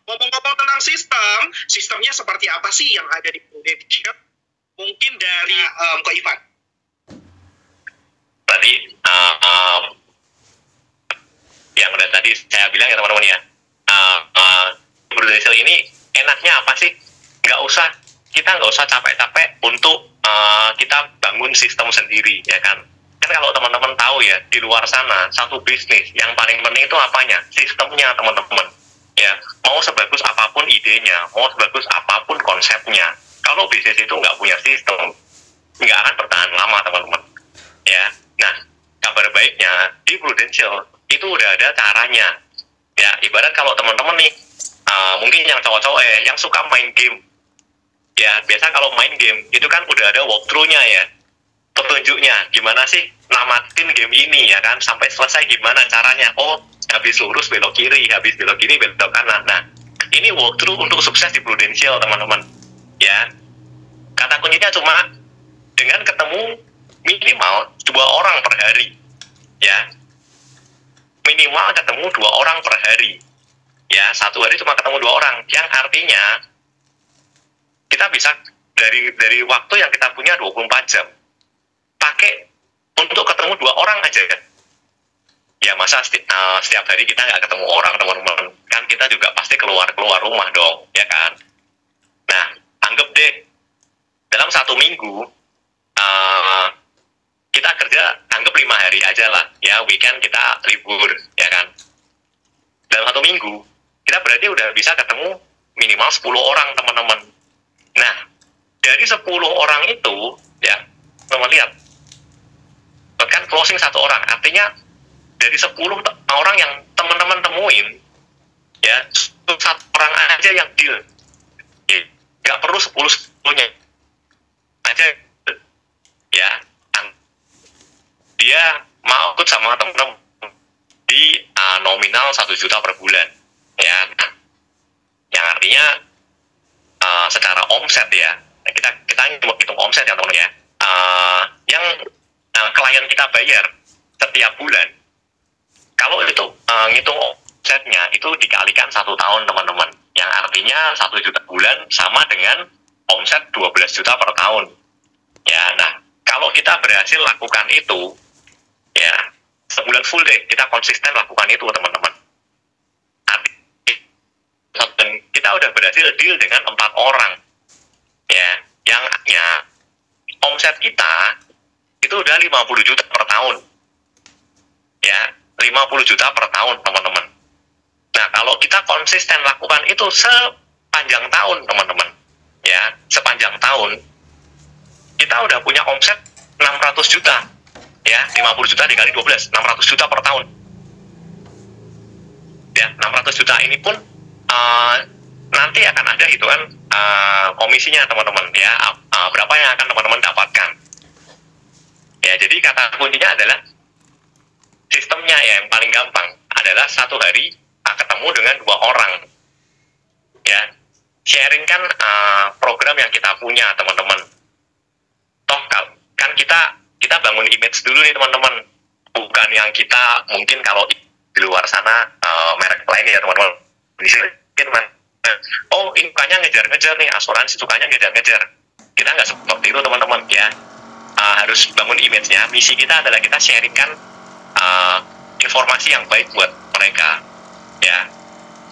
Ngomong-ngomong tentang sistemnya seperti apa sih yang ada di Prudential? Mungkin dari Ko Ivan. Tadi yang udah tadi saya bilang ya teman-teman ya, Prudential ini enaknya apa sih? Kita nggak usah capek-capek untuk kita bangun sistem sendiri, ya kan? Kan kalau teman-teman tahu ya, di luar sana satu bisnis yang paling penting itu apanya? Sistemnya, teman-teman. Ya, mau sebagus apapun idenya, mau sebagus apapun konsepnya, kalau bisnis itu nggak punya sistem, nggak akan bertahan lama, teman-teman. Ya, nah, kabar baiknya di Prudential itu udah ada caranya. Ya, ibarat kalau teman-teman nih, mungkin yang cowok-cowok yang suka main game, ya biasa kalau main game itu kan udah ada walkthrough-nya ya, petunjuknya gimana sih namatin game ini ya kan, sampai selesai gimana caranya. Oh, habis lurus belok kiri, habis belok kiri belok kanan. Nah, ini walkthrough untuk sukses di Prudential, teman-teman. Ya, kata kuncinya cuma dengan ketemu minimal 2 orang per hari. Ya, minimal ketemu 2 orang per hari. Ya, satu hari cuma ketemu 2 orang, yang artinya kita bisa dari waktu yang kita punya 24 jam pakai untuk ketemu 2 orang aja kan. Ya masa setiap hari kita nggak ketemu orang, teman-teman, kan kita juga pasti keluar rumah dong, ya kan. Nah, anggap deh dalam 1 minggu kita kerja, anggap 5 hari aja lah ya, weekend kita libur, ya kan. Dalam 1 minggu kita berarti udah bisa ketemu minimal 10 orang, teman-teman. Nah, dari 10 orang itu ya, teman lihat kan closing 1 orang, artinya dari 10 orang yang teman-teman temuin ya, 1 orang aja yang deal ya, nggak perlu 10-10-nya aja ya, dia mau ikut sama teman-teman di nominal 1 juta per bulan ya, yang artinya secara omset ya, kita hitung omset ya teman-teman ya, yang klien kita bayar setiap bulan, kalau itu ngitung omsetnya itu dikalikan 1 tahun, teman-teman, yang artinya 1 juta bulan sama dengan omset 12 juta per tahun ya. Nah, kalau kita berhasil lakukan itu ya, sebulan full deh kita konsisten lakukan itu, teman-teman, dan kita udah berhasil deal dengan 4 orang ya, yang omset kita itu udah 50 juta per tahun ya, 50 juta per tahun, teman-teman. Nah, kalau kita konsisten lakukan itu sepanjang tahun, teman-teman ya, sepanjang tahun kita udah punya omset 600 juta ya, 50 juta dikali 12, 600 juta per tahun ya. 600 juta ini pun nanti akan ada hitungan komisinya, teman-teman ya, berapa yang akan teman-teman dapatkan ya. Jadi kata kuncinya adalah sistemnya ya, yang paling gampang adalah 1 hari ketemu dengan 2 orang ya, sharingkan program yang kita punya, teman-teman. Toh kan kita bangun image dulu nih, teman-teman, bukan yang kita mungkin kalau di luar sana merek lain ya, teman-teman, oh ini sukanya ngejar-ngejar nih, asuransi sukanya ngejar-ngejar. Kita nggak seperti itu, teman-teman ya. Harus bangun image-nya. Misi kita adalah kita sharingkan informasi yang baik buat mereka ya.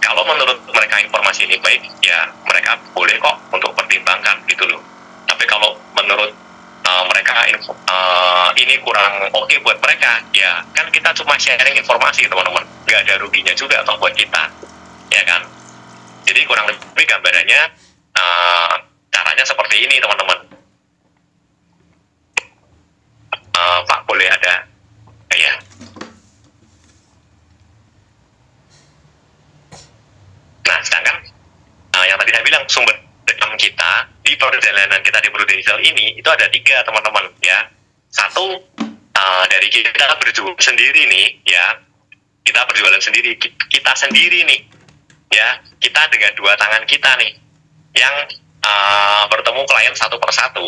Kalau menurut mereka informasi ini baik ya, mereka boleh kok untuk pertimbangkan gitu loh. Tapi kalau menurut mereka ini kurang oke buat mereka ya, kan kita cuma sharing informasi, teman-teman, nggak ada ruginya juga atau buat kita ya kan. Jadi kurang lebih gambarannya caranya seperti ini, teman-teman. Pak, boleh ada ya. Nah, sedangkan yang tadi saya bilang, sumber daya kita di perjalanan kita di Prudential ini itu ada 3, teman-teman ya. 1 dari kita berjualan sendiri nih ya, kita berjualan sendiri, kita sendiri nih ya, kita dengan 2 tangan kita nih yang bertemu klien 1 per 1.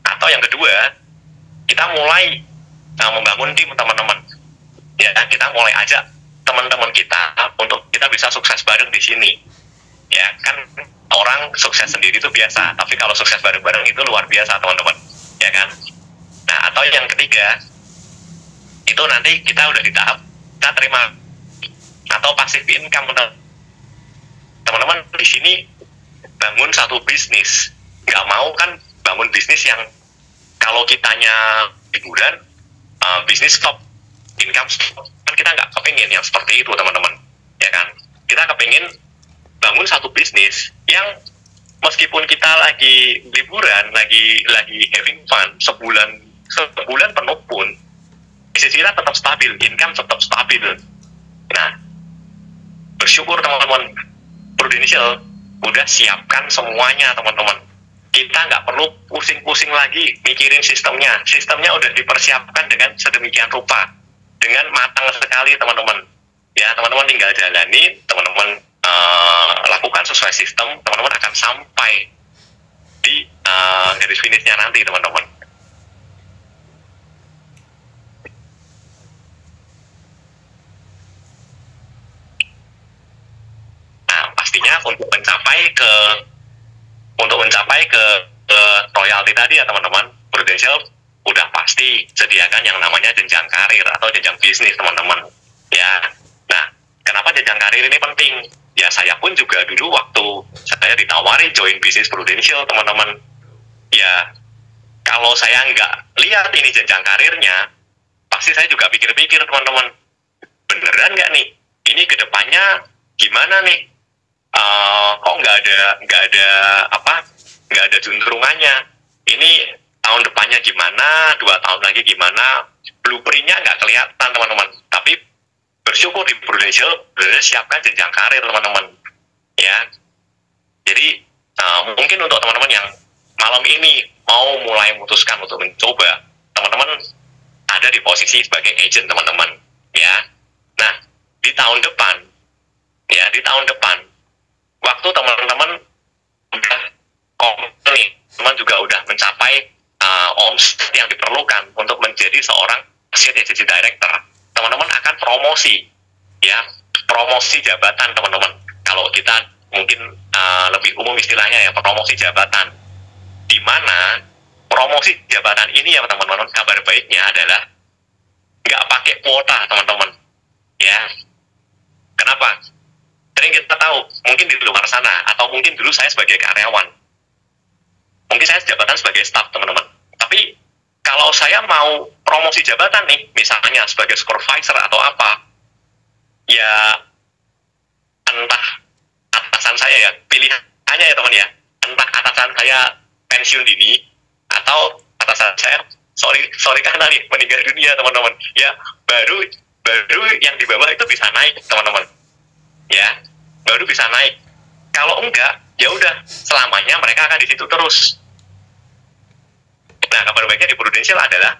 Atau yang kedua, kita mulai membangun tim, teman-teman ya, kita mulai ajak teman-teman kita untuk kita bisa sukses bareng di sini Ya kan orang sukses sendiri itu biasa, tapi kalau sukses bareng-bareng itu luar biasa teman-teman, ya kan. Nah, atau yang ketiga itu nanti kita udah di tahap kita terima atau passive income. Teman-teman di sini bangun satu bisnis, nggak mau kan bangun bisnis yang kalau kitanya liburan, bisnis stop, income stop, kan kita nggak kepingin yang seperti itu teman-teman, ya kan. Kita kepingin bangun satu bisnis yang meskipun kita lagi liburan, lagi having fun, sebulan penuh pun bisnis kita tetap stabil, income tetap stabil. Nah, bersyukur teman-teman, Prudential udah siapkan semuanya teman-teman. Kita nggak perlu pusing-pusing lagi mikirin sistemnya. Sistemnya udah dipersiapkan dengan sedemikian rupa, dengan matang sekali teman-teman. Ya, teman-teman tinggal jalani, teman-teman lakukan sesuai sistem, teman-teman akan sampai di garis finishnya nanti teman-teman. Nah, pastinya untuk mencapai ke royalty tadi ya teman-teman, Prudential udah pasti sediakan yang namanya jenjang karir atau jenjang bisnis teman-teman. Ya, nah kenapa jenjang karir ini penting? Ya saya pun juga dulu waktu saya ditawari join bisnis Prudential teman-teman, ya kalau saya nggak lihat ini jenjang karirnya, pasti saya juga pikir-pikir teman-teman, beneran nggak nih? Ini kedepannya gimana nih? Kok nggak ada juntrungannya? Ini tahun depannya gimana? 2 tahun lagi gimana? Blueprintnya nggak kelihatan teman-teman. Tapi bersyukur di Prudential benar siapkan jenjang karir teman-teman. Ya, jadi mungkin untuk teman-teman yang malam ini mau mulai memutuskan untuk mencoba, teman-teman ada di posisi sebagai agent teman-teman. Ya, nah di tahun depan, waktu teman-teman udah komplit, teman juga udah mencapai omset yang diperlukan untuk menjadi seorang associate agency director, teman-teman akan promosi, ya, promosi jabatan teman-teman. Kalau kita mungkin lebih umum istilahnya ya, promosi jabatan, di mana promosi jabatan ini ya teman-teman, kabar baiknya adalah nggak pakai kuota teman-teman, ya. Kenapa? Sering kita tahu, mungkin di luar sana, atau mungkin dulu saya sebagai karyawan, mungkin saya jabatan sebagai staff teman-teman, tapi kalau saya mau promosi jabatan nih, misalnya sebagai supervisor atau apa, ya entah atasan saya ya, pilihannya ya teman ya, entah atasan saya pensiun dini, atau atasan saya, sorry karena nih, meninggal dunia teman-teman, ya baru yang di bawah itu bisa naik teman-teman, ya baru bisa naik. Kalau enggak, ya udah selamanya mereka akan di situ terus. Nah, kabar baiknya di Prudential adalah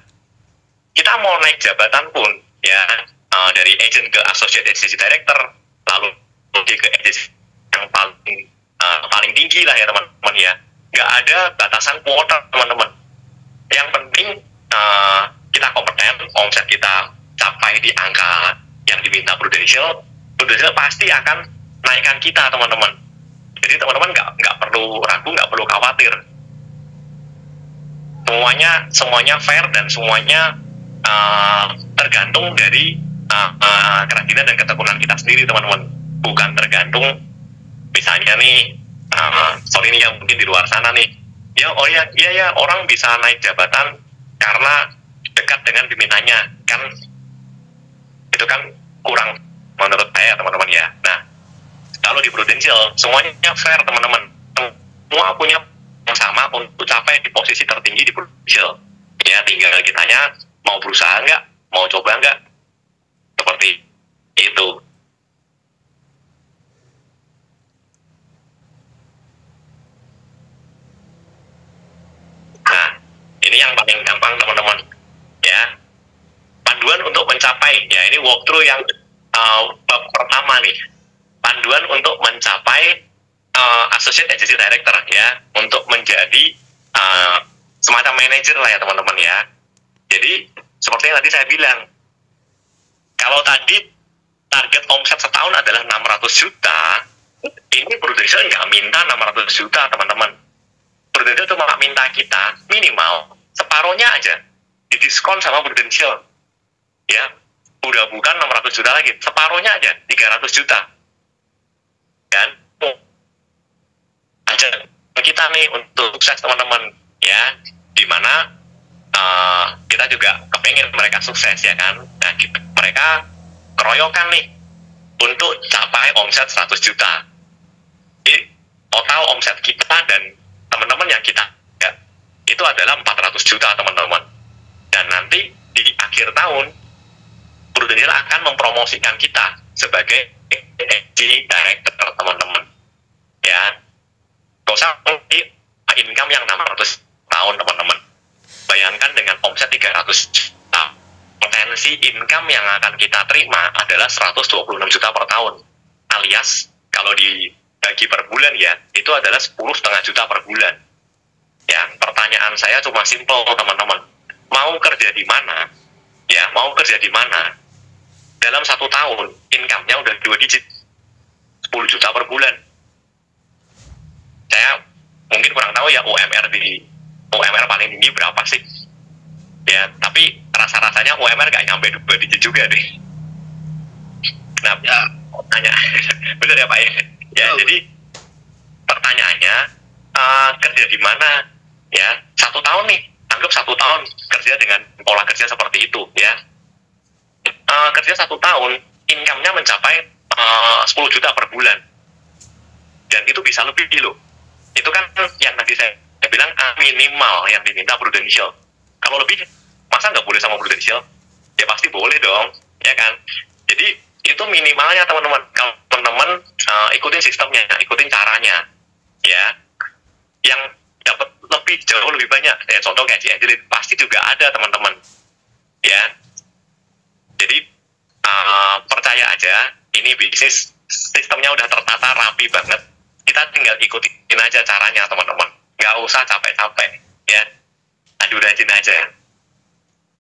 kita mau naik jabatan pun, ya dari agent ke associate agency director, lalu ke agency yang paling tinggi lah ya teman-teman ya. Nggak ada batasan kuota teman-teman. Yang penting kita kompeten, omset kita capai di angka yang diminta Prudential pasti akan naikkan kita teman-teman. Jadi teman-teman nggak perlu ragu, nggak perlu khawatir. Semuanya fair dan semuanya tergantung dari kerajinan dan ketekunan kita sendiri teman-teman. Bukan tergantung misalnya nih, sorry nih yang mungkin di luar sana nih, ya orang bisa naik jabatan karena dekat dengan pimpinannya, kan itu kan kurang menurut saya teman-teman ya. Nah, kalau di Prudential semuanya fair teman-teman, semua punya yang sama untuk capai di posisi tertinggi di Prudential. Ya tinggal kitanya mau berusaha nggak, mau coba nggak, seperti itu. Nah, ini yang paling gampang teman-teman ya, panduan untuk mencapai, ya ini walkthrough yang bab pertama nih, panduan untuk mencapai associate agency director ya, untuk menjadi semacam manajer lah ya teman-teman ya. Jadi seperti yang tadi saya bilang, kalau tadi target omset setahun adalah 600 juta, ini Prudential Prudential nggak minta 600 juta teman-teman. Prudential cuma minta kita minimal separohnya aja didiskon sama Prudential, ya udah bukan 600 juta lagi, separohnya aja 300 juta, dan aja kita nih untuk sukses teman-teman, ya dimana kita juga kepengen mereka sukses, ya kan. Nah mereka keroyokan nih untuk capai omset 100 juta. Jadi total omset kita dan teman-teman yang kita ya, itu adalah 400 juta teman-teman. Dan nanti di akhir tahun Prudential akan mempromosikan kita sebagai director teman-teman, ya. Gak usah income yang 600 tahun teman-teman, bayangkan dengan omset 300 juta, potensi income yang akan kita terima adalah 126 juta per tahun, alias kalau dibagi per bulan ya itu adalah 10,5 juta per bulan. Ya, pertanyaan saya cuma simple teman-teman, mau kerja di mana? Ya, mau kerja di mana? Dalam 1 tahun income-nya udah 2 digit, 10 juta per bulan. Saya mungkin kurang tahu ya UMR paling tinggi berapa sih? Ya, tapi rasa-rasanya UMR gak nyampe 2 digit juga deh. Nah, ya, tanya, bener ya Pak ya? Ya, jadi pertanyaannya kerja di mana? Ya, 1 tahun nih, anggap 1 tahun kerja dengan pola kerja seperti itu, ya. Kerja 1 tahun, income-nya mencapai 10 juta per bulan, dan itu bisa lebih loh. Itu kan yang tadi saya bilang minimal yang diminta Prudential. Kalau lebih, masa nggak boleh sama Prudential? Ya pasti boleh dong, ya kan? Jadi itu minimalnya teman-teman. Kalau teman-teman ikutin sistemnya, ikutin caranya, ya. Yang dapat lebih jauh lebih banyak. Ya, contoh kayak Angel pasti juga ada teman-teman, ya. Jadi percaya aja, ini bisnis sistemnya udah tertata rapi banget. Kita tinggal ikutin aja caranya teman-teman. Nggak usah capek-capek, ya. Adu rajin aja.